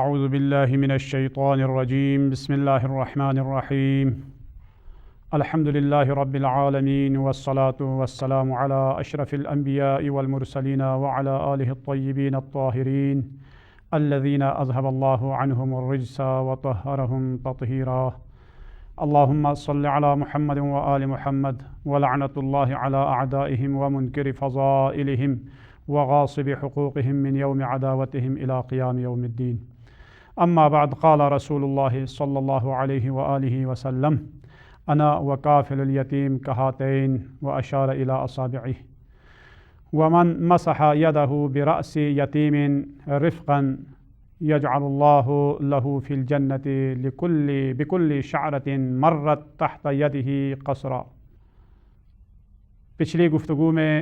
اعوذ باللہ من الشیطان الرجیم بسم اللہ الرحمن الرحیم الحمد للہ رب العالمین والصلاة والسلام علی اشرف الانبیاء والمرسلین وعلی آلہ الطیبین الطاہرین الذین اذهب اللہ عنہم الرجس وطہرہم تطہیرا اللہم صل علی محمد وآل محمد ولعنۃ اللہ علی اعدائہم ومنکر فضائلہم وغاصب حقوقهم من يوم عداوتهم إلى قيام يوم الدين. أما بعد، قال رسول الله صلى الله عليه وآله وسلم: أنا وكافل اليتيم كهاتين، وأشار إلى أصابعه. ومن مسح يده برأس يتيم رفقا يجعل الله له في الجنة بكل شعرة مرت تحت يده قصرا. پچھلی گفتگو میں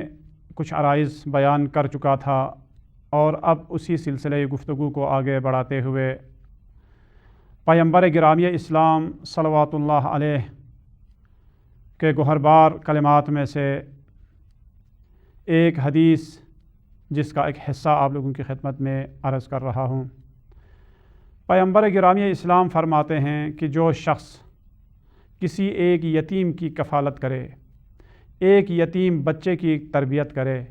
کچھ عرائض بیان کر چکا تھا اور اب اسی سلسلے گفتگو کو آگے بڑھاتے ہوئے پیغمبر گرامی اسلام صلوات اللہ علیہ کے گوہربار کلمات میں سے ایک حدیث جس کا ایک حصہ آپ لوگوں کی خدمت میں عرض کر رہا ہوں. پیغمبر گرامی اسلام فرماتے ہیں کہ جو شخص کسی ایک یتیم کی کفالت کرے، ایک یتیم بچے کی تربیت کرے،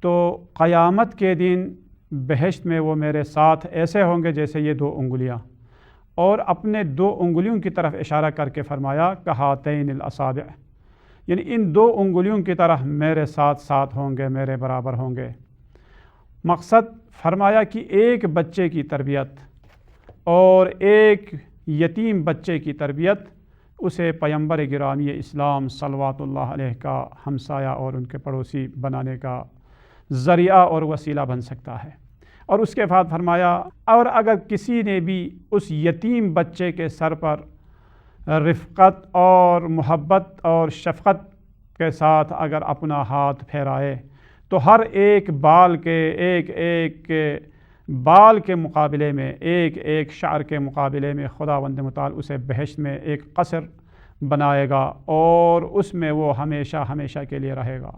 تو قیامت کے دن بہشت میں وہ میرے ساتھ ایسے ہوں گے جیسے یہ 2 انگلیاں، اور اپنے 2 انگلیوں کی طرف اشارہ کر کے فرمایا کہاتین الاصابع، یعنی ان 2 انگلیوں کی طرح میرے ساتھ ہوں گے، میرے برابر ہوں گے. مقصد فرمایا کہ ایک بچے کی تربیت اور ایک یتیم بچے کی تربیت اسے پیغمبر گرامی اسلام صلوات اللہ علیہ کا ہمسایہ اور ان کے پڑوسی بنانے کا ذریعہ اور وسیلہ بن سکتا ہے. اور اس کے بعد فرمایا اور اگر کسی نے بھی اس یتیم بچے کے سر پر رفقت اور محبت اور شفقت کے ساتھ اگر اپنا ہاتھ پھیرائے تو ہر ایک بال کے مقابلے میں، ایک شعر کے مقابلے میں خداوند متعال اسے بہشت میں ایک قصر بنائے گا اور اس میں وہ ہمیشہ کے لیے رہے گا.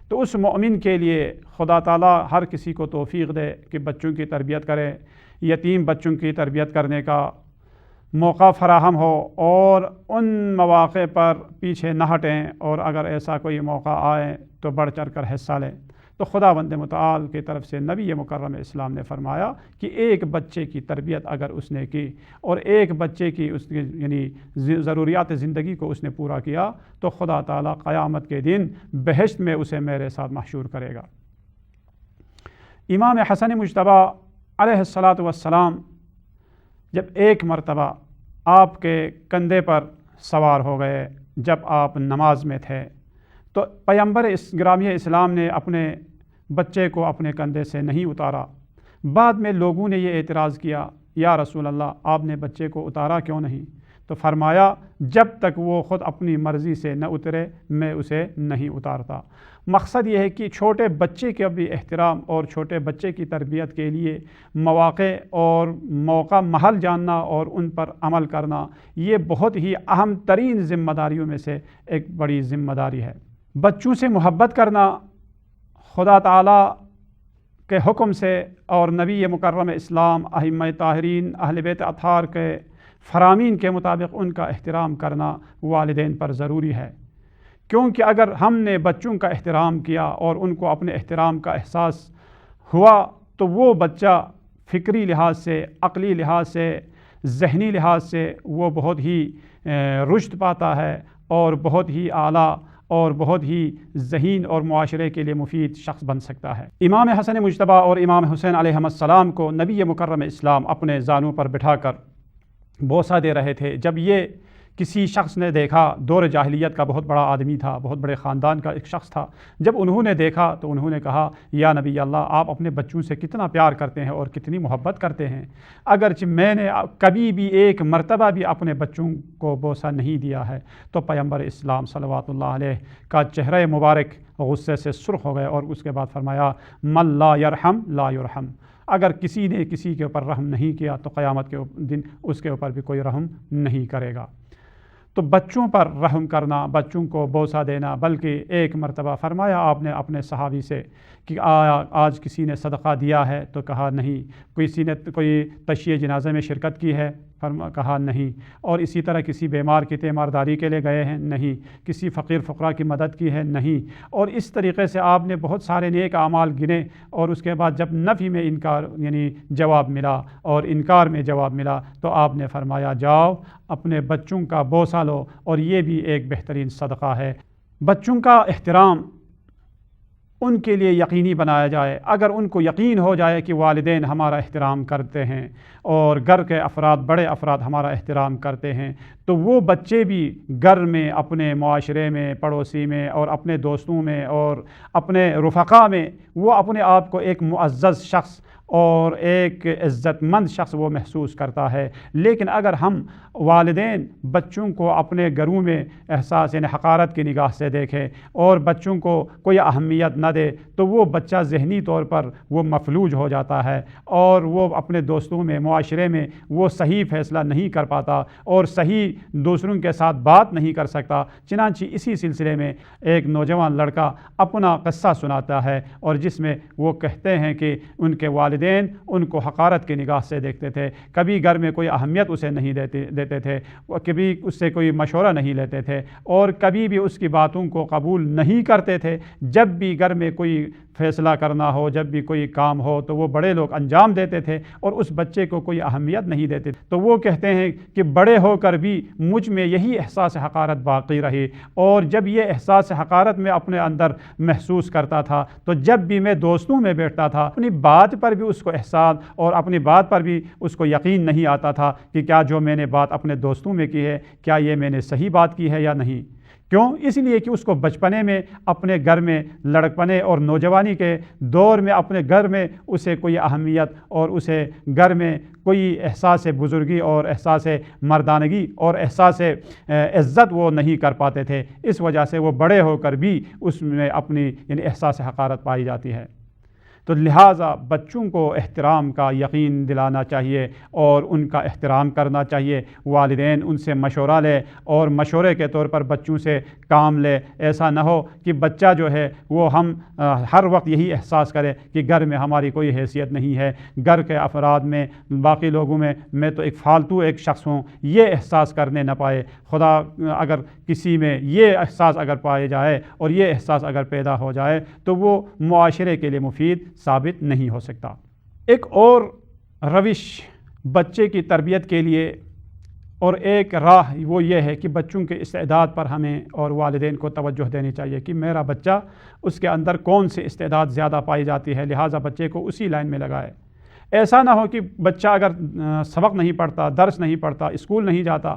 تو اس مومن کے لیے خدا تعالیٰ ہر کسی کو توفیق دے کہ بچوں کی تربیت کرے، یتیم بچوں کی تربیت کرنے کا موقع فراہم ہو اور ان مواقع پر پیچھے نہ ہٹیں، اور اگر ایسا کوئی موقع آئے تو بڑھ چڑھ کر حصہ لیں. تو خداوند متعال کی طرف سے نبی مکرم اسلام نے فرمایا کہ ایک بچے کی تربیت اگر اس نے کی اور ایک بچے کی اس کی یعنی ضروریات زندگی کو اس نے پورا کیا تو خدا تعالیٰ قیامت کے دن بہشت میں اسے میرے ساتھ محشور کرے گا. امام حسن مجتبیٰ علیہ الصلاۃ والسلام جب ایک مرتبہ آپ کے کندھے پر سوار ہو گئے جب آپ نماز میں تھے، تو پیغمبر گرامی اسلام نے اپنے بچے کو اپنے کندھے سے نہیں اتارا. بعد میں لوگوں نے یہ اعتراض کیا، یا رسول اللہ آپ نے بچے کو اتارا کیوں نہیں؟ تو فرمایا جب تک وہ خود اپنی مرضی سے نہ اترے میں اسے نہیں اتارتا. مقصد یہ ہے کہ چھوٹے بچے کے بھی احترام اور چھوٹے بچے کی تربیت کے لیے مواقع اور محل جاننا اور ان پر عمل کرنا یہ بہت ہی اہم ترین ذمہ داریوں میں سے ایک بڑی ذمہ داری ہے. بچوں سے محبت کرنا خدا تعالیٰ کے حکم سے اور نبی مکرم اسلام ائمہ طاہرین اہل بیت اطہار کے فرامین کے مطابق ان کا احترام کرنا والدین پر ضروری ہے. کیونکہ اگر ہم نے بچوں کا احترام کیا اور ان کو اپنے احترام کا احساس ہوا تو وہ بچہ فکری لحاظ سے، عقلی لحاظ سے، ذہنی لحاظ سے وہ بہت ہی رشد پاتا ہے اور بہت ہی اعلیٰ اور بہت ہی ذہین اور معاشرے کے لیے مفید شخص بن سکتا ہے. امام حسن مجتبیٰ اور امام حسین علیہ السلام کو نبی مکرم اسلام اپنے زانوں پر بٹھا کر بوسہ دے رہے تھے. جب یہ کسی شخص نے دیکھا، دور جاہلیت کا بہت بڑا آدمی تھا، بہت بڑے خاندان کا ایک شخص تھا، جب انہوں نے دیکھا تو انہوں نے کہا یا نبی اللہ آپ اپنے بچوں سے کتنا پیار کرتے ہیں اور کتنی محبت کرتے ہیں، اگرچہ میں نے کبھی بھی ایک مرتبہ بھی اپنے بچوں کو بوسہ نہیں دیا ہے. تو پیغمبر اسلام صلوات اللہ علیہ کا چہرہ مبارک غصے سے سرخ ہو گئے اور اس کے بعد فرمایا من لا یرحم لا یرحم، اگر کسی نے کسی کے اوپر رحم نہیں کیا تو قیامت کے دن اس کے اوپر بھی کوئی رحم نہیں کرے گا. تو بچوں پر رحم کرنا، بچوں کو بوسہ دینا، بلکہ ایک مرتبہ فرمایا آپ نے اپنے صحابی سے کہ آج کسی نے صدقہ دیا ہے؟ تو کہا نہیں۔ کسی نے کوئی تشییع جنازے میں شرکت کی ہے؟ کہا نہیں۔ اور اسی طرح کسی بیمار کی تیمارداری کے لیے گئے ہیں؟ نہیں۔ کسی فقیر فقراء کی مدد کی ہے؟ نہیں۔ اور اس طریقے سے آپ نے بہت سارے نیک اعمال گنے، اور اس کے بعد جب نفی میں انکار یعنی جواب ملا اور انکار میں جواب ملا تو آپ نے فرمایا جاؤ اپنے بچوں کا بوسہ لو، اور یہ بھی ایک بہترین صدقہ ہے۔ بچوں کا احترام ان کے لیے یقینی بنایا جائے۔ اگر ان کو یقین ہو جائے کہ والدین ہمارا احترام کرتے ہیں اور گھر کے افراد، بڑے افراد ہمارا احترام کرتے ہیں، تو وہ بچے بھی گھر میں، اپنے معاشرے میں، پڑوسی میں، اور اپنے دوستوں میں اور اپنے رفقا میں وہ اپنے آپ کو ایک معزز شخص اور ایک عزت مند شخص وہ محسوس کرتا ہے۔ لیکن اگر ہم والدین بچوں کو اپنے گھروں میں احساس یعنی حقارت کی نگاہ سے دیکھیں اور بچوں کو کوئی اہمیت نہ دے، تو وہ بچہ ذہنی طور پر وہ مفلوج ہو جاتا ہے، اور وہ اپنے دوستوں میں، معاشرے میں وہ صحیح فیصلہ نہیں کر پاتا اور صحیح دوسروں کے ساتھ بات نہیں کر سکتا۔ چنانچہ اسی سلسلے میں ایک نوجوان لڑکا اپنا قصہ سناتا ہے، اور جس میں وہ کہتے ہیں کہ ان کے والدین ان کو حقارت کی نگاہ سے دیکھتے تھے، کبھی گھر میں کوئی اہمیت اسے نہیں دیتے تھے، کبھی اس سے کوئی مشورہ نہیں لیتے تھے، اور کبھی بھی اس کی باتوں کو قبول نہیں کرتے تھے۔ جب بھی گھر میں کوئی فیصلہ کرنا ہو، جب بھی کوئی کام ہو، تو وہ بڑے لوگ انجام دیتے تھے اور اس بچے کو کوئی اہمیت نہیں دیتے تھے۔ تو وہ کہتے ہیں کہ بڑے ہو کر بھی مجھ میں یہی احساس حقارت باقی رہی، اور جب یہ احساس حقارت میں اپنے اندر محسوس کرتا تھا تو جب بھی میں دوستوں میں بیٹھتا تھا اپنی بات پر بھی اس کو احساس اور اپنی بات پر بھی اس کو یقین نہیں آتا تھا کہ کیا جو میں نے بات اپنے دوستوں میں کی ہے، کیا یہ میں نے صحیح بات کی ہے یا نہیں۔ کیوں؟ اس لیے کہ اس کو بچپنے میں اپنے گھر میں، لڑکپنے اور نوجوانی کے دور میں اپنے گھر میں اسے کوئی اہمیت اور اسے گھر میں کوئی احساس بزرگی اور احساس مردانگی اور احساس عزت وہ نہیں کر پاتے تھے۔ اس وجہ سے وہ بڑے ہو کر بھی اس میں اپنی یعنی احساس حقارت پائی جاتی ہے۔ تو لہٰذا بچوں کو احترام کا یقین دلانا چاہیے اور ان کا احترام کرنا چاہیے۔ والدین ان سے مشورہ لے اور مشورے کے طور پر بچوں سے کام لے۔ ایسا نہ ہو کہ بچہ جو ہے وہ ہم ہر وقت یہی احساس کرے کہ گھر میں ہماری کوئی حیثیت نہیں ہے، گھر کے افراد میں، باقی لوگوں میں تو ایک فالتو ایک شخص ہوں، یہ احساس کرنے نہ پائے۔ خدا اگر کسی میں یہ احساس اگر پائے جائے اور یہ احساس اگر پیدا ہو جائے تو وہ معاشرے کے لیے مفید ثابت نہیں ہو سکتا۔ ایک اور روش بچے کی تربیت کے لیے اور ایک راہ وہ یہ ہے کہ بچوں کے استعداد پر ہمیں اور والدین کو توجہ دینی چاہیے کہ میرا بچہ اس کے اندر کون سی استعداد زیادہ پائی جاتی ہے، لہٰذا بچے کو اسی لائن میں لگائے۔ ایسا نہ ہو کہ بچہ اگر سبق نہیں پڑھتا، درس نہیں پڑھتا، اسکول نہیں جاتا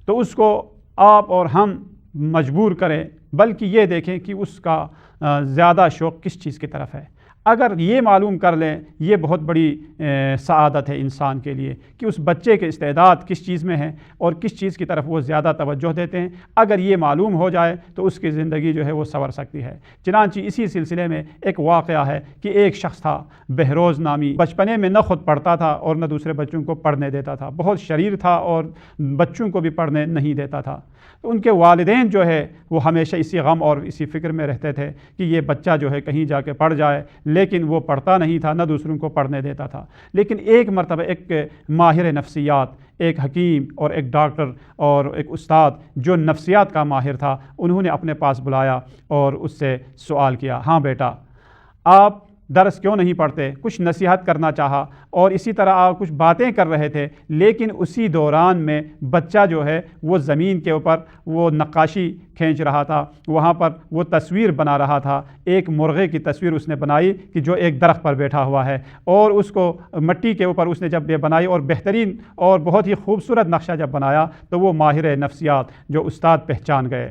تو اس کو آپ اور ہم مجبور کریں، بلکہ یہ دیکھیں کہ اس کا زیادہ شوق کس چیز کی طرف ہے۔ اگر یہ معلوم کر لیں، یہ بہت بڑی سعادت ہے انسان کے لیے کہ اس بچے کے استعداد کس چیز میں ہیں اور کس چیز کی طرف وہ زیادہ توجہ دیتے ہیں۔ اگر یہ معلوم ہو جائے تو اس کی زندگی جو ہے وہ سنور سکتی ہے۔ چنانچہ اسی سلسلے میں ایک واقعہ ہے کہ ایک شخص تھا بہروز نامی، بچپنے میں نہ خود پڑھتا تھا اور نہ دوسرے بچوں کو پڑھنے دیتا تھا، بہت شریر تھا اور بچوں کو بھی پڑھنے نہیں دیتا تھا۔ تو ان کے والدین جو ہے وہ ہمیشہ اسی غم اور اسی فکر میں رہتے تھے کہ یہ بچہ جو ہے کہیں جا کے پڑھ جائے، لیکن وہ پڑھتا نہیں تھا، نہ دوسروں کو پڑھنے دیتا تھا۔ لیکن ایک مرتبہ ایک ماہر نفسیات، ایک حکیم اور ایک ڈاکٹر اور ایک استاد جو نفسیات کا ماہر تھا، انہوں نے اپنے پاس بلایا اور اس سے سوال کیا، ہاں بیٹا آپ درس کیوں نہیں پڑھتے؟ کچھ نصیحت کرنا چاہا اور اسی طرح آپ کچھ باتیں کر رہے تھے، لیکن اسی دوران میں بچہ جو ہے وہ زمین کے اوپر وہ نقاشی کھینچ رہا تھا، وہاں پر وہ تصویر بنا رہا تھا۔ ایک مرغے کی تصویر اس نے بنائی کہ جو ایک درخت پر بیٹھا ہوا ہے، اور اس کو مٹی کے اوپر اس نے جب یہ بنائی اور بہترین اور بہت ہی خوبصورت نقشہ جب بنایا تو وہ ماہر نفسیات جو استاد پہچان گئے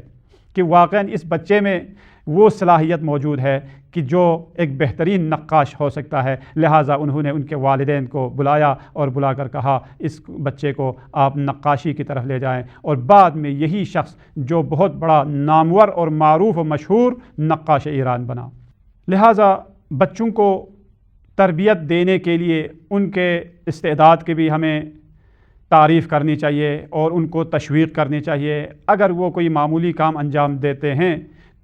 کہ واقعاً اس بچے میں وہ صلاحیت موجود ہے کہ جو ایک بہترین نقاش ہو سکتا ہے۔ لہٰذا انہوں نے ان کے والدین کو بلایا اور بلا کر کہا اس بچے کو آپ نقاشی کی طرف لے جائیں، اور بعد میں یہی شخص جو بہت بڑا نامور اور معروف و مشہور نقاش ایران بنا۔ لہٰذا بچوں کو تربیت دینے کے لیے ان کے استعداد کی بھی ہمیں تعریف کرنی چاہیے اور ان کو تشویق کرنی چاہیے۔ اگر وہ کوئی معمولی کام انجام دیتے ہیں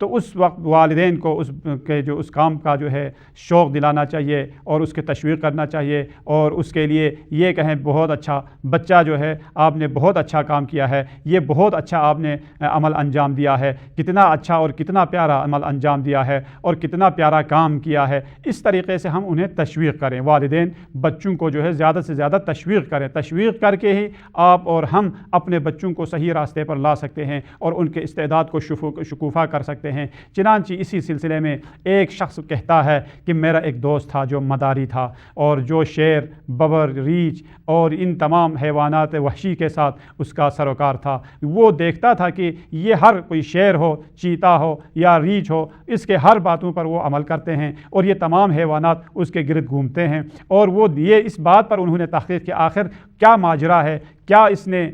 تو اس وقت والدین کو اس کام کا جو ہے شوق دلانا چاہیے اور اس کی تشویق کرنا چاہیے، اور اس کے لیے یہ کہیں بہت اچھا بچہ جو ہے، آپ نے بہت اچھا کام کیا ہے، یہ بہت اچھا آپ نے عمل انجام دیا ہے، کتنا اچھا اور کتنا پیارا عمل انجام دیا ہے اور کتنا پیارا کام کیا ہے۔ اس طریقے سے ہم انہیں تشویق کریں، والدین بچوں کو جو ہے زیادہ سے زیادہ تشویق کریں۔ تشویق کر کے ہی آپ اور ہم اپنے بچوں کو صحیح راستے پر لا سکتے ہیں اور ان کے استعداد کو شکوفا کر سکتے ہیں۔ چنانچہ اسی سلسلے میں ایک شخص کہتا ہے کہ میرا ایک دوست تھا جو مداری تھا، اور جو شیر، ببر، ریچھ اور ان تمام حیوانات وحشی کے ساتھ اس کا سروکار تھا۔ وہ دیکھتا تھا کہ یہ ہر کوئی شیر ہو، چیتا ہو یا ریچھ ہو، اس کے ہر باتوں پر وہ عمل کرتے ہیں اور یہ تمام حیوانات اس کے گرد گھومتے ہیں، اور وہ یہ اس بات پر انہوں نے تحقیق کہ آخر کیا ماجرا ہے، کیا اس نے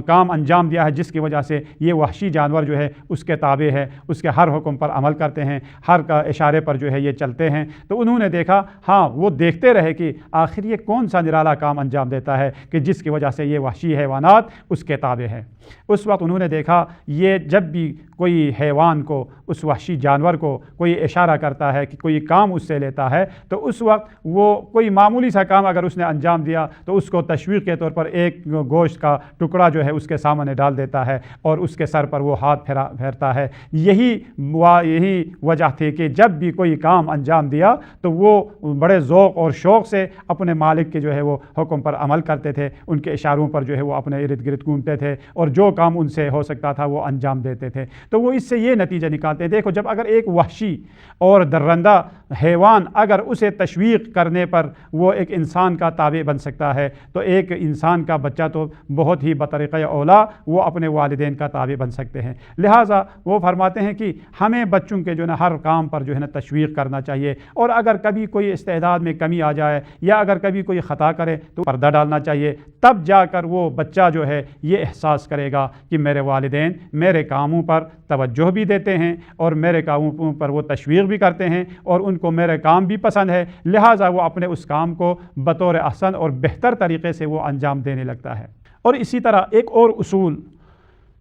کام انجام دیا ہے جس کی وجہ سے یہ وحشی جانور جو ہے اس کے تابع ہے، اس کے ہر حکم پر عمل کرتے ہیں، ہر کا اشارے پر جو ہے یہ چلتے ہیں۔ تو انہوں نے دیکھا، ہاں وہ دیکھتے رہے کہ آخر یہ کون سا نرالا کام انجام دیتا ہے کہ جس کی وجہ سے یہ وحشی حیوانات اس کے تابع ہے۔ اس وقت انہوں نے دیکھا یہ جب بھی کوئی حیوان کو، اس وحشی جانور کو کوئی اشارہ کرتا ہے کہ کوئی کام اس سے لیتا ہے، تو اس وقت وہ کوئی معمولی سا کام اگر اس نے انجام دیا تو اس کو تشویق کے طور پر ایک گوشت کا ٹکڑا جو ہے اس کے سامنے ڈال دیتا ہے اور اس کے سر پر وہ ہاتھ پھیرتا ہے۔ یہی وجہ تھی کہ جب بھی کوئی کام انجام دیا تو وہ بڑے ذوق اور شوق سے اپنے مالک کے جو ہے وہ حکم پر عمل کرتے تھے، ان کے اشاروں پر جو ہے وہ اپنے ارد گرد گھومتے تھے اور جو کام ان سے ہو سکتا تھا وہ انجام دیتے تھے۔ تو وہ اس سے یہ نتیجہ نکالتے ہیں، دیکھو جب اگر ایک وحشی اور درندہ حیوان اگر اسے تشویق کرنے پر وہ ایک انسان کا تابع بن سکتا ہے، تو ایک انسان کا بچہ تو بہت ہی بطریقہ اولا وہ اپنے والدین کا تابع بن سکتے ہیں۔ لہٰذا وہ فرماتے ہیں کہ ہمیں بچوں کے جو ہے نا ہر کام پر جو ہے نا تشویق کرنا چاہیے، اور اگر کبھی کوئی استعداد میں کمی آ جائے یا اگر کبھی کوئی خطا کرے تو پردہ ڈالنا چاہیے، تب جا کر وہ بچہ جو ہے یہ احساس کرے گا کہ میرے والدین میرے کاموں پر توجہ بھی دیتے ہیں اور میرے کاموں پر وہ تشویق بھی کرتے ہیں اور ان کو میرے کام بھی پسند ہے، لہٰذا وہ اپنے اس کام کو بطور احسن اور بہتر طریقے سے وہ انجام دینے لگتا ہے۔ اور اسی طرح ایک اور اصول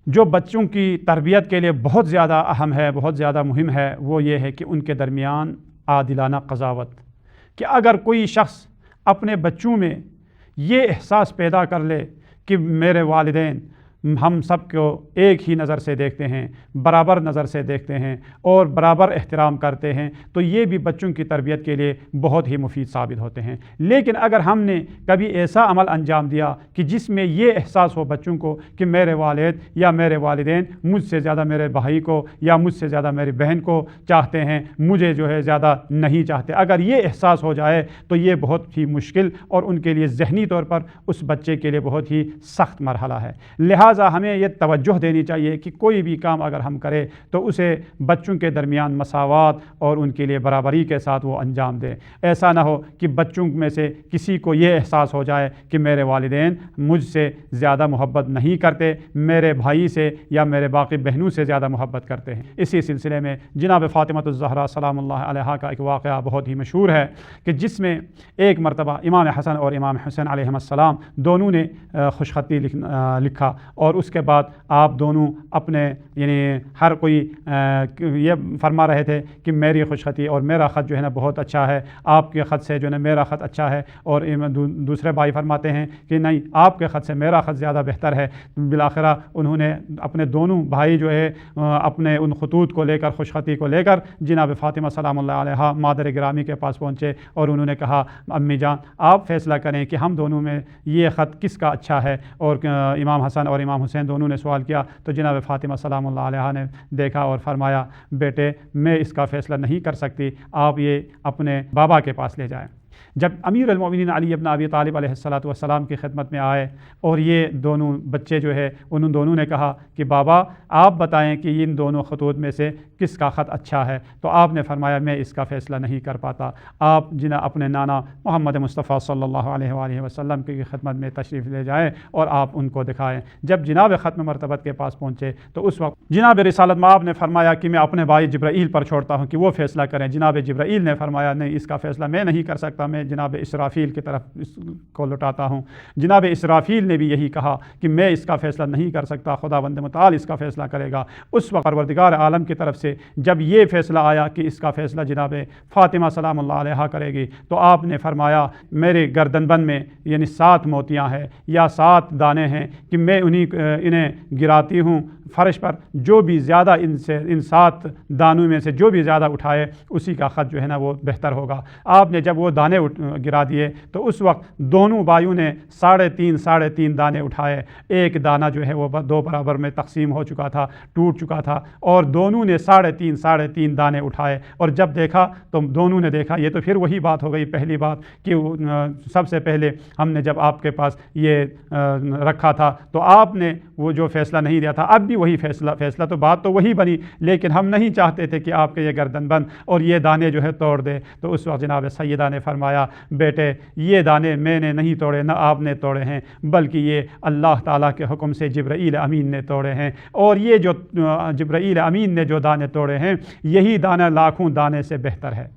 جو بچوں کی تربیت کے لیے بہت زیادہ اہم ہے، بہت زیادہ مہم ہے، وہ یہ ہے کہ ان کے درمیان عادلانہ قضاوت، کہ اگر کوئی شخص اپنے بچوں میں یہ احساس پیدا کر لے کہ میرے والدین ہم سب کو ایک ہی نظر سے دیکھتے ہیں، برابر نظر سے دیکھتے ہیں اور برابر احترام کرتے ہیں، تو یہ بھی بچوں کی تربیت کے لیے بہت ہی مفید ثابت ہوتے ہیں۔ لیکن اگر ہم نے کبھی ایسا عمل انجام دیا کہ جس میں یہ احساس ہو بچوں کو کہ میرے والد یا میرے والدین مجھ سے زیادہ میرے بھائی کو یا مجھ سے زیادہ میری بہن کو چاہتے ہیں، مجھے جو ہے زیادہ نہیں چاہتے، اگر یہ احساس ہو جائے تو یہ بہت ہی مشکل اور ان کے لیے ذہنی طور پر اس بچے کے لیے بہت ہی سخت مرحلہ ہے۔ لہٰذا ہمیں یہ توجہ دینی چاہیے کہ کوئی بھی کام اگر ہم کریں تو اسے بچوں کے درمیان مساوات اور ان کے لیے برابری کے ساتھ وہ انجام دیں۔ ایسا نہ ہو کہ بچوں میں سے کسی کو یہ احساس ہو جائے کہ میرے والدین مجھ سے زیادہ محبت نہیں کرتے، میرے بھائی سے یا میرے باقی بہنوں سے زیادہ محبت کرتے ہیں۔ اسی سلسلے میں جناب فاطمہ الزہرا سلام اللہ علیہا کا ایک واقعہ بہت ہی مشہور ہے کہ جس میں ایک مرتبہ امام حسن اور امام حسین علیہ السلام دونوں نے خوشخطی لکھا، اور اس کے بعد آپ دونوں اپنے یعنی ہر کوئی یہ فرما رہے تھے کہ میری خوشخطی اور میرا خط جو ہے نا بہت اچھا ہے، آپ کے خط سے جو ہے نا میرا خط اچھا ہے، اور دوسرے بھائی فرماتے ہیں کہ نہیں، آپ کے خط سے میرا خط زیادہ بہتر ہے۔ بالآخرہ انہوں نے اپنے دونوں بھائی جو ہے اپنے ان خطوط کو لے کر، خوشخطی کو لے کر جناب فاطمہ سلام اللہ علیہا مادر گرامی کے پاس پہنچے اور انہوں نے کہا امی جان آپ فیصلہ کریں کہ ہم دونوں میں یہ خط کس کا اچھا ہے، اور امام حسن اور امام حسین دونوں نے سوال کیا تو جناب فاطمہ سلام اللہ علیہا نے دیکھا اور فرمایا بیٹے میں اس کا فیصلہ نہیں کر سکتی، آپ یہ اپنے بابا کے پاس لے جائیں۔ جب امیر المومنین علی بن ابی طالب علیہ السلام کی خدمت میں آئے اور یہ دونوں بچے جو ہے انہوں دونوں نے کہا کہ بابا آپ بتائیں کہ ان دونوں خطوط میں سے کس کا خط اچھا ہے، تو آپ نے فرمایا میں اس کا فیصلہ نہیں کر پاتا، آپ اپنے نانا محمد مصطفیٰ صلی اللہ علیہ وآلہ وسلم کی خدمت میں تشریف لے جائیں اور آپ ان کو دکھائیں۔ جب جناب ختم مرتبت کے پاس پہنچے تو اس وقت جناب رسالت مآب نے فرمایا کہ میں اپنے بھائی جبرائیل پر چھوڑتا ہوں کہ وہ فیصلہ کریں۔ جناب جبرائیل نے فرمایا نہیں، اس کا فیصلہ میں نہیں کر سکتا، میں میں جناب اسرافیل کی طرف اس کو لوٹاتا ہوں۔ جناب اسرافیل نے بھی یہی کہا کہ میں اس کا فیصلہ نہیں کر سکتا، خداوند متعال اس کا فیصلہ کرے گا۔ اس وقت پروردگار عالم کی طرف سے جب یہ فیصلہ آیا کہ اس کا فیصلہ جناب فاطمہ سلام اللہ علیہا کرے گی، تو آپ نے فرمایا میرے گردن بند میں یعنی 7 موتیاں ہیں یا 7 دانے ہیں کہ میں انہیں گراتی ہوں فرش پر، جو بھی زیادہ ان 7 دانوں میں سے جو بھی زیادہ اٹھائے اسی کا خط جو ہے نا وہ بہتر ہوگا۔ آپ نے جب وہ دانے گرا دیے تو اس وقت دونوں بھائیوں نے 3.5 دانے اٹھائے۔ ایک دانہ جو ہے وہ 2 برابر میں تقسیم ہو چکا تھا، ٹوٹ چکا تھا، اور دونوں نے 3.5 دانے اٹھائے، اور جب دیکھا تو دونوں نے دیکھا، یہ تو پھر وہی بات ہو گئی پہلی بات کہ سب سے پہلے ہم نے جب آپ کے پاس یہ رکھا تھا تو آپ نے وہ جو فیصلہ نہیں دیا تھا، اب بھی وہی فیصلہ تو بات تو وہی بنی، لیکن ہم نہیں چاہتے تھے کہ آپ کے یہ گردن بند اور یہ دانے جو ہے توڑ دے۔ تو اس وقت جناب سیدہ نے فرمایا بیٹے یہ دانے میں نے نہیں توڑے، نہ آپ نے توڑے ہیں، بلکہ یہ اللہ تعالیٰ کے حکم سے جبرائیل امین نے توڑے ہیں، اور یہ جو جبرائیل امین نے جو دانے توڑے ہیں یہی دانہ لاکھوں دانے سے بہتر ہے۔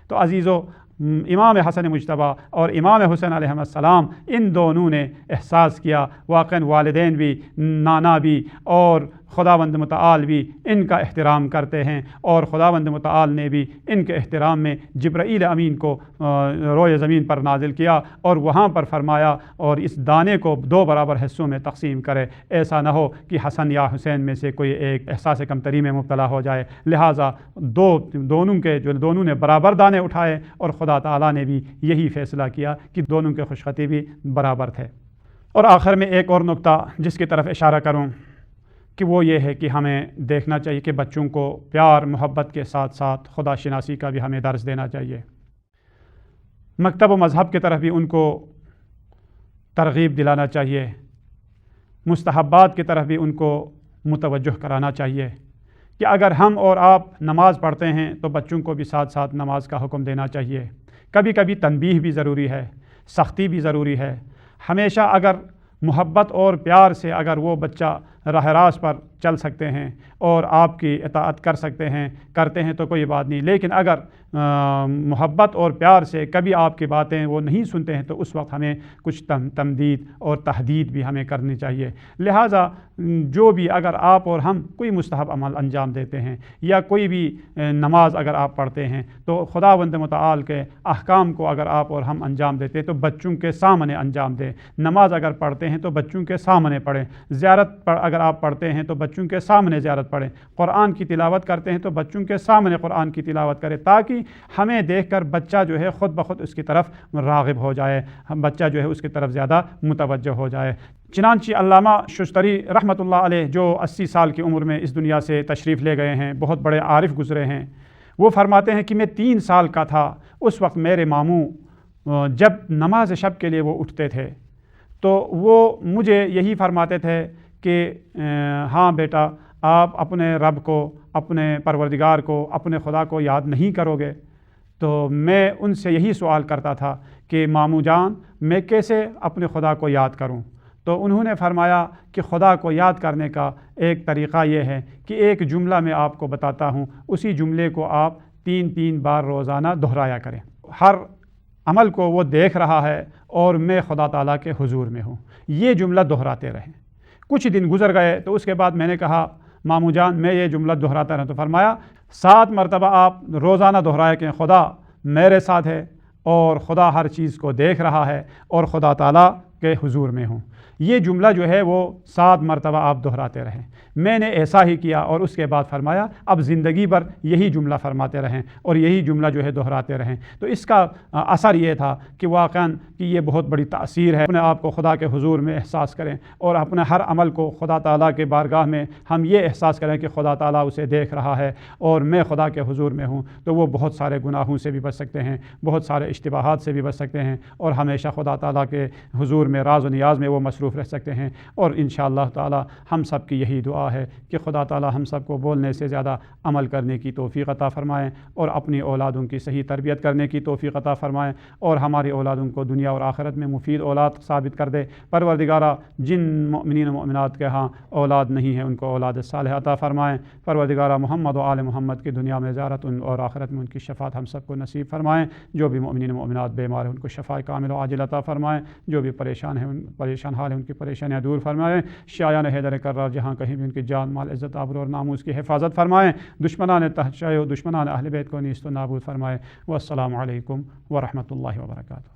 تو عزیزو، امام حسن مجتبیٰ اور امام حسین علیہ السلام ان دونوں نے احساس کیا، واقعاً والدین بھی، نانا بھی، اور خداوند متعال بھی ان کا احترام کرتے ہیں، اور خداوند متعال نے بھی ان کے احترام میں جبرائیل امین کو روئے زمین پر نازل کیا اور وہاں پر فرمایا اور اس دانے کو 2 برابر حصوں میں تقسیم کرے، ایسا نہ ہو کہ حسن یا حسین میں سے کوئی ایک احساس کمتری میں مبتلا ہو جائے۔ لہٰذا دونوں نے برابر دانے اٹھائے، اور خدا تعالیٰ نے بھی یہی فیصلہ کیا کہ دونوں کے خوشخطی بھی برابر تھے۔ اور آخر میں ایک اور نقطہ جس کی طرف اشارہ کروں کہ وہ یہ ہے کہ ہمیں دیکھنا چاہیے کہ بچوں کو پیار محبت کے ساتھ ساتھ خدا شناسی کا بھی ہمیں درس دینا چاہیے۔ مکتب و مذہب کی طرف بھی ان کو ترغیب دلانا چاہیے، مستحبات کی طرف بھی ان کو متوجہ کرانا چاہیے کہ اگر ہم اور آپ نماز پڑھتے ہیں تو بچوں کو بھی ساتھ ساتھ نماز کا حکم دینا چاہیے۔ کبھی کبھی تنبیہ بھی ضروری ہے، سختی بھی ضروری ہے۔ ہمیشہ اگر محبت اور پیار سے اگر وہ بچہ راہ راست پر چل سکتے ہیں اور آپ کی اطاعت کرتے ہیں تو کوئی بات نہیں، لیکن اگر محبت اور پیار سے کبھی آپ کی باتیں وہ نہیں سنتے ہیں تو اس وقت ہمیں کچھ تمدید اور تحدید بھی ہمیں کرنی چاہیے۔ لہٰذا جو بھی اگر آپ اور ہم کوئی مستحب عمل انجام دیتے ہیں یا کوئی بھی نماز اگر آپ پڑھتے ہیں تو خداوند متعال کے احکام کو اگر آپ اور ہم انجام دیتے ہیں تو بچوں کے سامنے انجام دیں۔ نماز اگر پڑھتے ہیں تو بچوں کے سامنے پڑھیں، زیارت پر اگر آپ پڑھتے ہیں تو بچوں کے سامنے زیارت پڑھیں، قرآن کی تلاوت کرتے ہیں تو بچوں کے سامنے قرآن کی تلاوت کریں، تاکہ ہمیں دیکھ کر بچہ جو ہے خود بخود اس کی طرف راغب ہو جائے، بچہ جو ہے اس کی طرف زیادہ متوجہ ہو جائے۔ چنانچہ علامہ ششتری رحمۃ اللہ علیہ جو 80 سال کی عمر میں اس دنیا سے تشریف لے گئے ہیں، بہت بڑے عارف گزرے ہیں، وہ فرماتے ہیں کہ میں 3 سال کا تھا، اس وقت میرے ماموں جب نماز شب کے لیے وہ اٹھتے تھے تو وہ مجھے یہی فرماتے تھے کہ ہاں بیٹا آپ اپنے رب کو، اپنے پروردگار کو، اپنے خدا کو یاد نہیں کرو گے؟ تو میں ان سے یہی سوال کرتا تھا کہ ماموں جان میں کیسے اپنے خدا کو یاد کروں؟ تو انہوں نے فرمایا کہ خدا کو یاد کرنے کا ایک طریقہ یہ ہے کہ ایک جملہ میں آپ کو بتاتا ہوں، اسی جملے کو آپ 3 بار روزانہ دہرایا کریں۔ ہر عمل کو وہ دیکھ رہا ہے اور میں خدا تعالیٰ کے حضور میں ہوں، یہ جملہ دہراتے رہیں۔ کچھ دن گزر گئے تو اس کے بعد میں نے کہا ماموں جان میں یہ جملہ دہراتا رہا، تو فرمایا 7 مرتبہ آپ روزانہ دہرایا کہ خدا میرے ساتھ ہے اور خدا ہر چیز کو دیکھ رہا ہے اور خدا تعالیٰ کے حضور میں ہوں۔ یہ جملہ جو ہے وہ 7 مرتبہ آپ دہراتے رہیں۔ میں نے ایسا ہی کیا اور اس کے بعد فرمایا اب زندگی بھر یہی جملہ فرماتے رہیں اور یہی جملہ جو ہے دہراتے رہیں۔ تو اس کا اثر یہ تھا کہ واقعاً کہ یہ بہت بڑی تاثیر ہے، اپنے آپ کو خدا کے حضور میں احساس کریں اور اپنے ہر عمل کو خدا تعالیٰ کے بارگاہ میں ہم یہ احساس کریں کہ خدا تعالیٰ اسے دیکھ رہا ہے اور میں خدا کے حضور میں ہوں، تو وہ بہت سارے گناہوں سے بھی بچ سکتے ہیں، بہت سارے اشتباہات سے بھی بچ سکتے ہیں اور ہمیشہ خدا تعالیٰ کے حضور میں راز و نیاز میں وہ مصروف مصروف رہ سکتے ہیں۔ اور انشاءاللہ تعالی ہم سب کی یہی دعا ہے کہ خدا تعالی ہم سب کو بولنے سے زیادہ عمل کرنے کی توفیق عطا فرمائیں اور اپنی اولادوں کی صحیح تربیت کرنے کی توفیق عطا فرمائیں اور ہماری اولادوں کو دنیا اور آخرت میں مفید اولاد ثابت کر دے۔ پروردگارہ جن مؤمنین و مؤمنات کے ہاں اولاد نہیں ہے ان کو اولاد صالحہ عطا فرمائیں۔ پروردگارہ محمد و آل محمد کی دنیا میں زیارت اور آخرت میں ان کی شفاعت ہم سب کو نصیب فرمائیں۔ جو بھی مؤمنین و مؤمنات بیمار ہیں ان کو شفاء کامل و عاجل عطا فرمائیں۔ جو بھی پریشان ہیں پریشان حال ہیں ان کی پریشانیاں دور فرمائیں۔ شایان حیدر کرار جہاں کہیں بھی ان کی جان مال عزت آبرو اور ناموس کی حفاظت فرمائیں۔ دشمنان تحشائے و دشمنان اہل بیت کو نیست و نابود فرمائیں۔ والسلام علیکم ورحمۃ اللہ وبرکاتہ۔